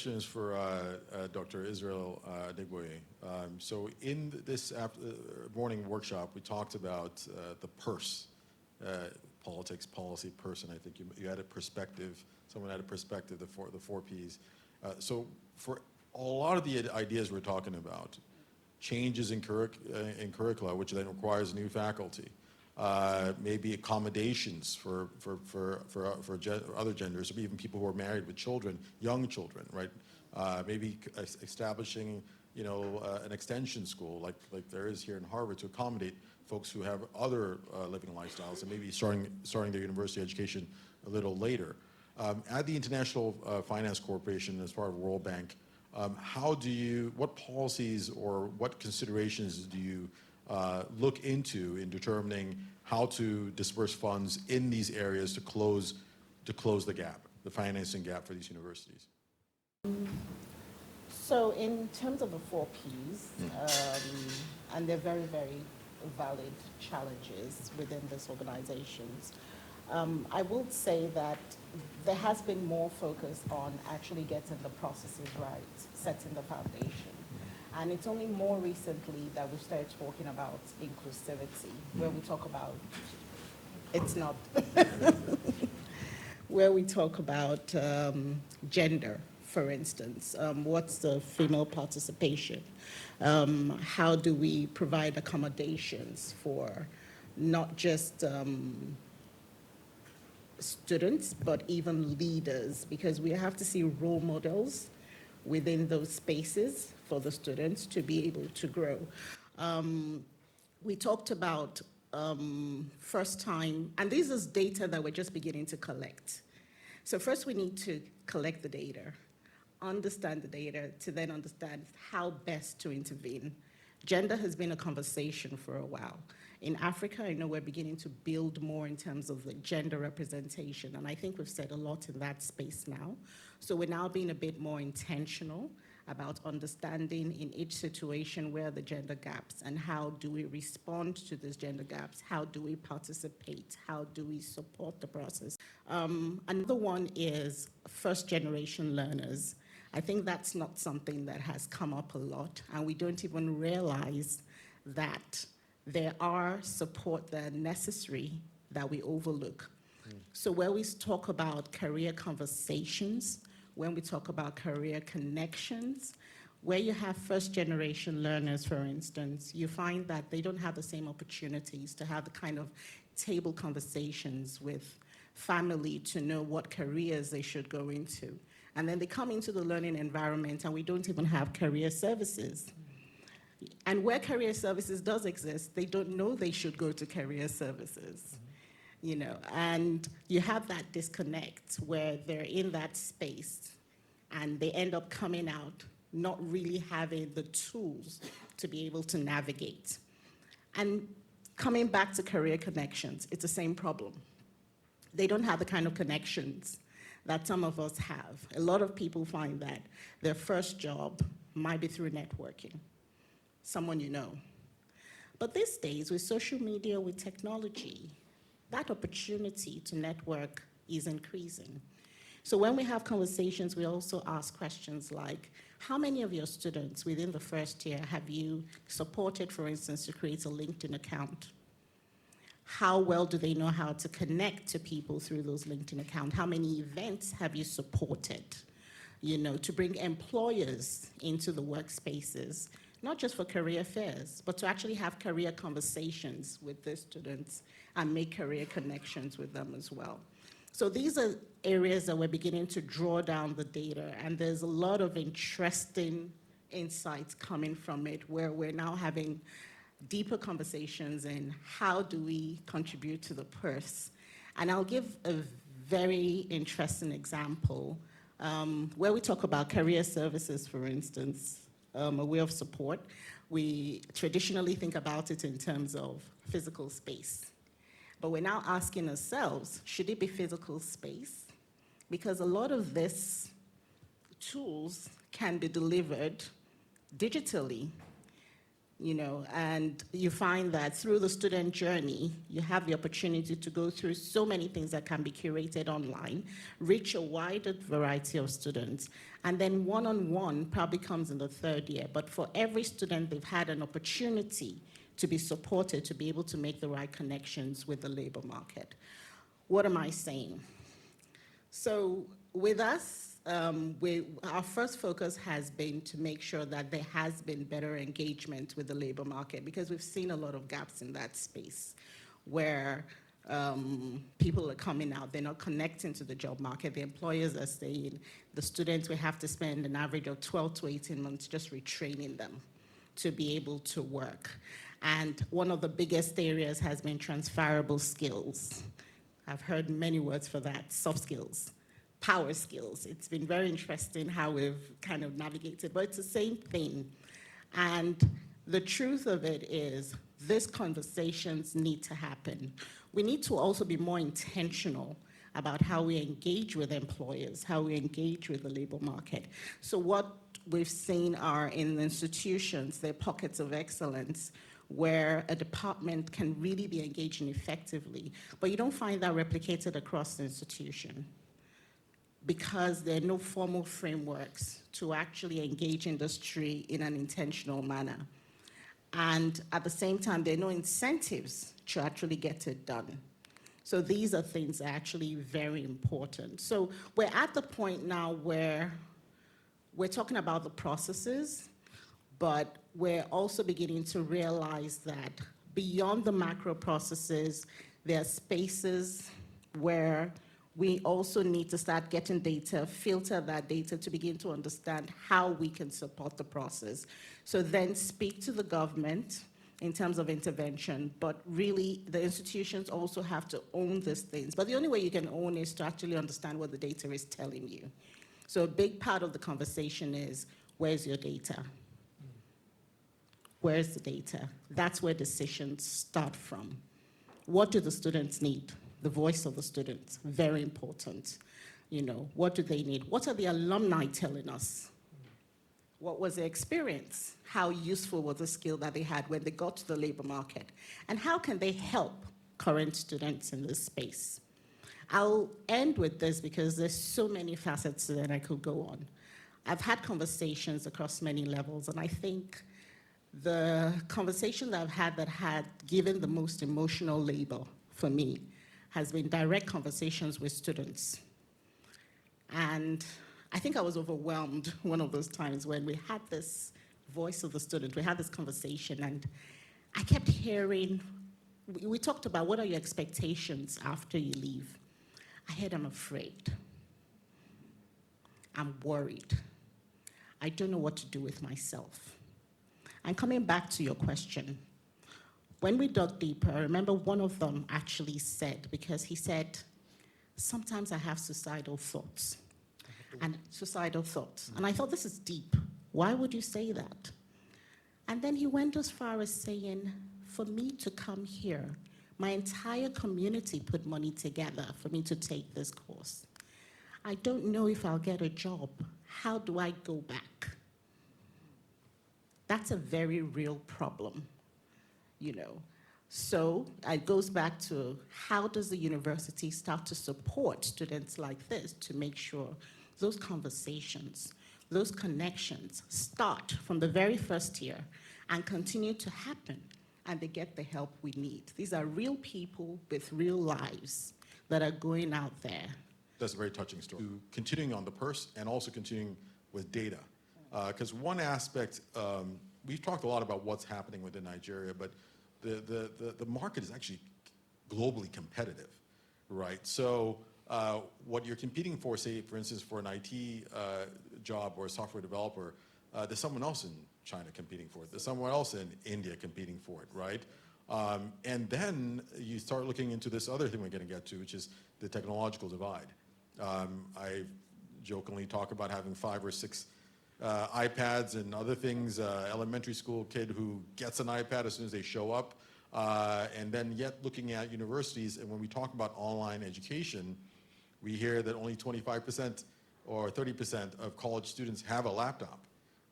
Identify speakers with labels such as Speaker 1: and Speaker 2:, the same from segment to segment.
Speaker 1: question is for Dr. Israel-Adegboye. So in this morning workshop, we talked about the PERS, politics, policy, person. I think you had a perspective, someone had a perspective, the four Ps. So for a lot of the ideas we're talking about, changes in curricula, which then requires new faculty, maybe accommodations for other genders, or even people who are married with children, young children, right? Maybe establishing, an extension school like there is here in Harvard to accommodate folks who have other living lifestyles, and maybe starting their university education a little later. At the International Finance Corporation, as part of World Bank, what policies or what considerations do you look into in determining how to disperse funds in these areas to close the gap, the financing gap for these universities?
Speaker 2: So in terms of the four Ps, and they're very, very valid challenges within these organizations, I will say that there has been more focus on actually getting the processes right, setting the foundation. And it's only more recently that we started talking about inclusivity, where we talk about, where we talk about gender, for instance. What's the female participation? How do we provide accommodations for not just students, but even leaders, because we have to see role models within those spaces for the students to be able to grow. We talked about first time, and this is data that we're just beginning to collect. So first we need to collect the data, understand the data, to then understand how best to intervene. Gender has been a conversation for a while. In Africa, I know we're beginning to build more in terms of the gender representation, and I think we've said a lot in that space now. So we're now being a bit more intentional about understanding in each situation where the gender gaps, and how do we respond to these gender gaps, how do we participate, how do we support the process. Another one is first-generation learners. I think that's not something that has come up a lot, and we don't even realize that there are support that are necessary that we overlook. So where we talk about career conversations, when we talk about career connections, where you have first-generation learners, for instance, you find that they don't have the same opportunities to have the kind of table conversations with family to know what careers they should go into. And then they come into the learning environment and we don't even have career services. And where career services does exist, they don't know they should go to career services. And you have that disconnect where they're in that space and they end up coming out not really having the tools to be able to navigate. And coming back to career connections, it's the same problem. They don't have the kind of connections that some of us have. A lot of people find that their first job might be through networking, someone you know. But these days, with social media, with technology, that opportunity to network is increasing. So when we have conversations, we also ask questions like, how many of your students within the first year have you supported, for instance, to create a LinkedIn account? How well do they know how to connect to people through those LinkedIn accounts? How many events have you supported, to bring employers into the workspaces, not just for career fairs, but to actually have career conversations with the students and make career connections with them as well. So these are areas that we're beginning to draw down the data, and there's a lot of interesting insights coming from it, where we're now having deeper conversations in how do we contribute to the purse. And I'll give a very interesting example where we talk about career services, for instance, a way of support. We traditionally think about it in terms of physical space. But we're now asking ourselves, should it be physical space? Because a lot of these tools can be delivered digitally. and you find that through the student journey, you have the opportunity to go through so many things that can be curated online, reach a wider variety of students, and then one-on-one probably comes in the third year. But for every student, they've had an opportunity to be supported, to be able to make the right connections with the labor market. What am I saying? So with us, our first focus has been to make sure that there has been better engagement with the labor market, because we've seen a lot of gaps in that space where people are coming out, they're not connecting to the job market. The employers are saying the students, we have to spend an average of 12 to 18 months just retraining them to be able to work. And one of the biggest areas has been transferable skills. I've heard many words for that: soft skills, power skills. It's been very interesting how we've kind of navigated, but it's the same thing. And the truth of it is, these conversations need to happen. We need to also be more intentional about how we engage with employers, how we engage with the labor market. So what we've seen are in the institutions, there are pockets of excellence where a department can really be engaging effectively, but you don't find that replicated across the institution, because there are no formal frameworks to actually engage industry in an intentional manner. And at the same time, there are no incentives to actually get it done. So these are things that are actually very important. So we're at the point now where we're talking about the processes, but we're also beginning to realize that beyond the macro processes, there are spaces where we also need to start getting data, filter that data to begin to understand how we can support the process. So then speak to the government in terms of intervention, but really the institutions also have to own these things. But the only way you can own is to actually understand what the data is telling you. So a big part of the conversation is, where's your data? Where's the data? That's where decisions start from. What do the students need? The voice of the students, very important. What do they need? What are the alumni telling us? What was their experience? How useful was the skill that they had when they got to the labor market? And how can they help current students in this space? I'll end with this because there's so many facets that I could go on. I've had conversations across many levels, and I think the conversation that I've had that had given the most emotional labor for me has been direct conversations with students. And I think I was overwhelmed one of those times when we had this voice of the student, we had this conversation, and I kept hearing, we talked about what are your expectations after you leave. I heard, I'm afraid. I'm worried. I don't know what to do with myself. And coming back to your question, when we dug deeper, I remember one of them actually said, because he said, sometimes I have suicidal thoughts. And I thought, this is deep. Why would you say that? And then he went as far as saying, for me to come here, my entire community put money together for me to take this course. I don't know if I'll get a job. How do I go back? That's a very real problem, So it goes back to, how does the university start to support students like this to make sure those conversations, those connections start from the very first year and continue to happen, and they get the help we need. These are real people with real lives that are going out there.
Speaker 1: That's a very touching story. Continuing on the purse and also continuing with data. Because one aspect, we've talked a lot about what's happening within Nigeria, but the market is actually globally competitive, right? So what you're competing for, say, for instance, for an IT job or a software developer, there's someone else in China competing for it. There's someone else in India competing for it, right? And then you start looking into this other thing we're going to get to, which is the technological divide. I jokingly talk about having 5 or 6 iPads and other things, elementary school kid who gets an iPad as soon as they show up, and then yet looking at universities, and when we talk about online education, we hear that only 25% or 30% of college students have a laptop,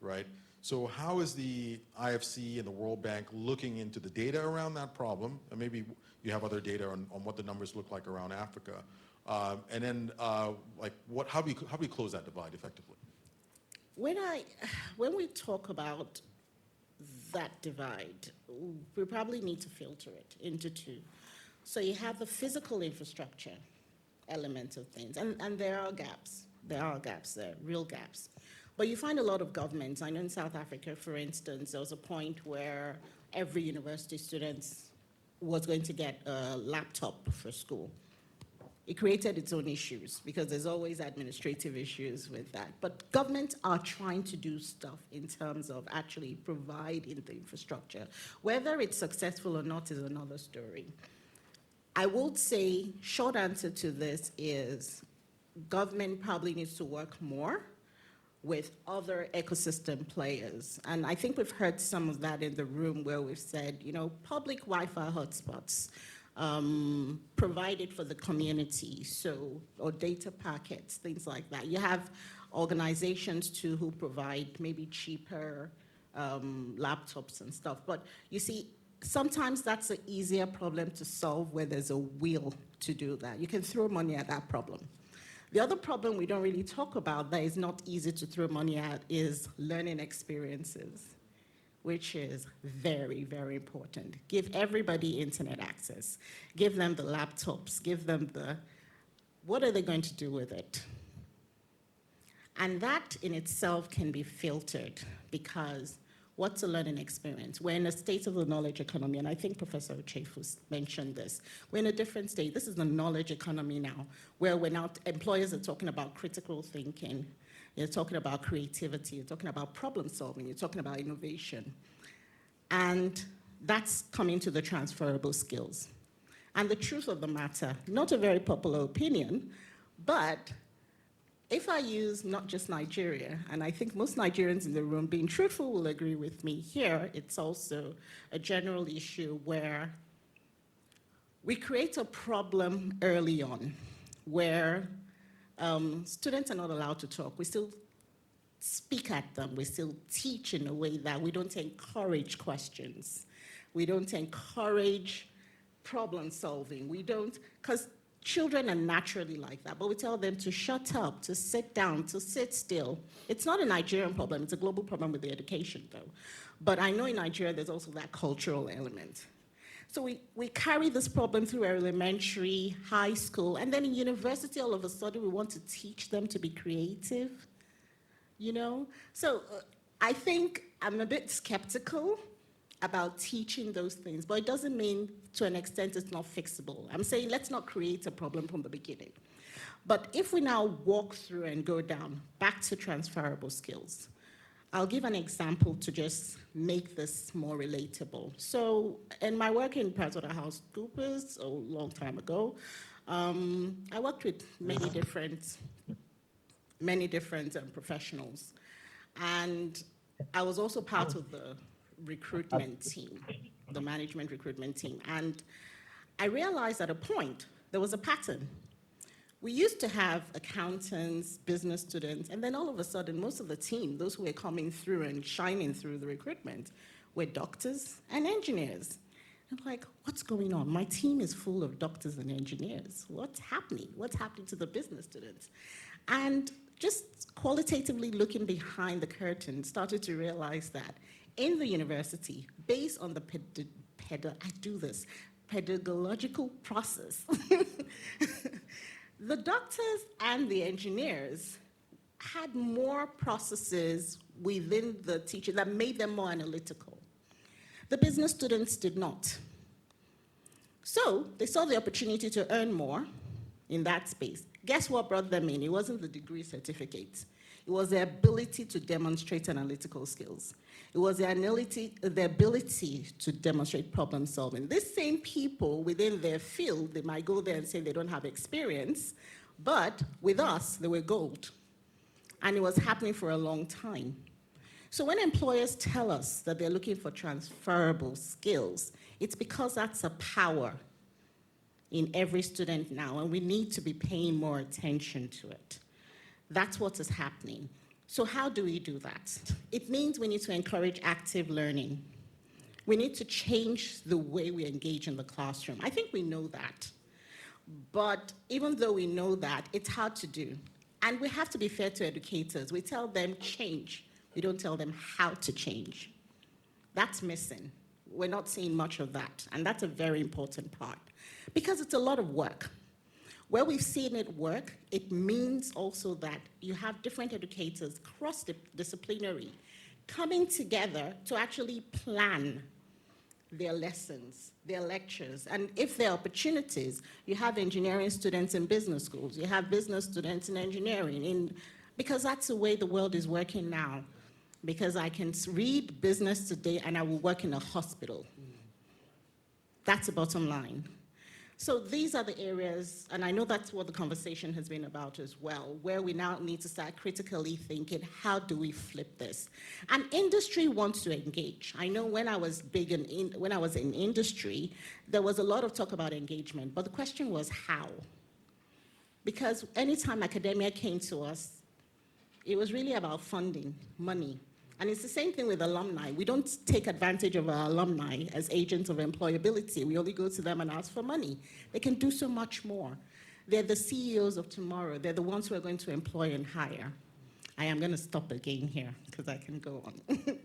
Speaker 1: right? So how is the IFC and the World Bank looking into the data around that problem? And maybe you have other data on what the numbers look like around Africa. And then, how do we close that divide effectively?
Speaker 2: When we talk about that divide, we probably need to filter it into two. So you have the physical infrastructure element of things, and there are gaps. There are gaps there, real gaps. But you find a lot of governments. I know in South Africa, for instance, there was a point where every university student was going to get a laptop for school. It created its own issues because there's always administrative issues with that. But governments are trying to do stuff in terms of actually providing the infrastructure. Whether it's successful or not is another story. I would say, short answer to this is government probably needs to work more with other ecosystem players. And I think we've heard some of that in the room where we've said, public Wi-Fi hotspots provided for the community, or data packets, things like that. You have organizations too who provide maybe cheaper laptops and stuff. But you see, sometimes that's an easier problem to solve where there's a will to do that. You can throw money at that problem. The other problem we don't really talk about that is not easy to throw money at is learning experiences, which is very, very important. Give everybody internet access. Give them the laptops. Give them what are they going to do with it? And that in itself can be filtered because what's a learning experience? We're in a state of the knowledge economy, and I think Professor Ochefus mentioned this. We're in a different state. This is the knowledge economy now, where employers are talking about critical thinking. You're talking about creativity. You're talking about problem solving. You're talking about innovation. And that's coming to the transferable skills. And the truth of the matter, not a very popular opinion, but if I use not just Nigeria, and I think most Nigerians in the room, being truthful, will agree with me here, it's also a general issue where we create a problem early on where students are not allowed to talk. We still speak at them. We still teach in a way that we don't encourage questions. We don't encourage problem solving. We don't, because children are naturally like that, but we tell them to shut up, to sit down, to sit still. It's not a Nigerian problem. It's a global problem with the education, though. But I know in Nigeria, there's also that cultural element. So we carry this problem through elementary, high school, and then in university, all of a sudden, we want to teach them to be creative, So I think I'm a bit skeptical about teaching those things, but it doesn't mean to an extent it's not fixable. I'm saying let's not create a problem from the beginning. But if we now walk through and go down back to transferable skills, I'll give an example to just make this more relatable. So in my work in PricewaterhouseCoopers a long time ago, I worked with many different professionals. And I was also part of the recruitment team, the management recruitment team. And I realized at a point, there was a pattern. We used to have accountants, business students, and then all of a sudden, most of the team, those who were coming through and shining through the recruitment, were doctors and engineers. I'm like, what's going on? My team is full of doctors and engineers. What's happening? What's happening to the business students? And just qualitatively looking behind the curtain, started to realize that in the university, based on the pedagogical process, the doctors and the engineers had more processes within the teaching that made them more analytical. The business students did not. So they saw the opportunity to earn more in that space. Guess what brought them in? It wasn't the degree certificate. It was the ability to demonstrate analytical skills. It was the ability to demonstrate problem solving. These same people within their field, they might go there and say they don't have experience, but with us, they were gold. And it was happening for a long time. So when employers tell us that they're looking for transferable skills, it's because that's a power in every student now, and we need to be paying more attention to it. That's what is happening. So how do we do that? It means we need to encourage active learning. We need to change the way we engage in the classroom. I think we know that. But even though we know that, it's hard to do. And we have to be fair to educators. We tell them change. We don't tell them how to change. That's missing. We're not seeing much of that. And that's a very important part because it's a lot of work. Where we've seen it work, it means also that you have different educators, cross-disciplinary, coming together to actually plan their lessons, their lectures. And if there are opportunities, you have engineering students in business schools, you have business students in engineering, because that's the way the world is working now. Because I can read business today and I will work in a hospital. That's the bottom line. So these are the areas, and I know that's what the conversation has been about as well, where we now need to start critically thinking, how do we flip this? And industry wants to engage. I know when I was when I was in industry, there was a lot of talk about engagement, but the question was how? Because anytime academia came to us, it was really about funding, money. And it's the same thing with alumni. We don't take advantage of our alumni as agents of employability. We only go to them and ask for money. They can do so much more. They're the CEOs of tomorrow. They're the ones who are going to employ and hire. I am going to stop again here because I can go on.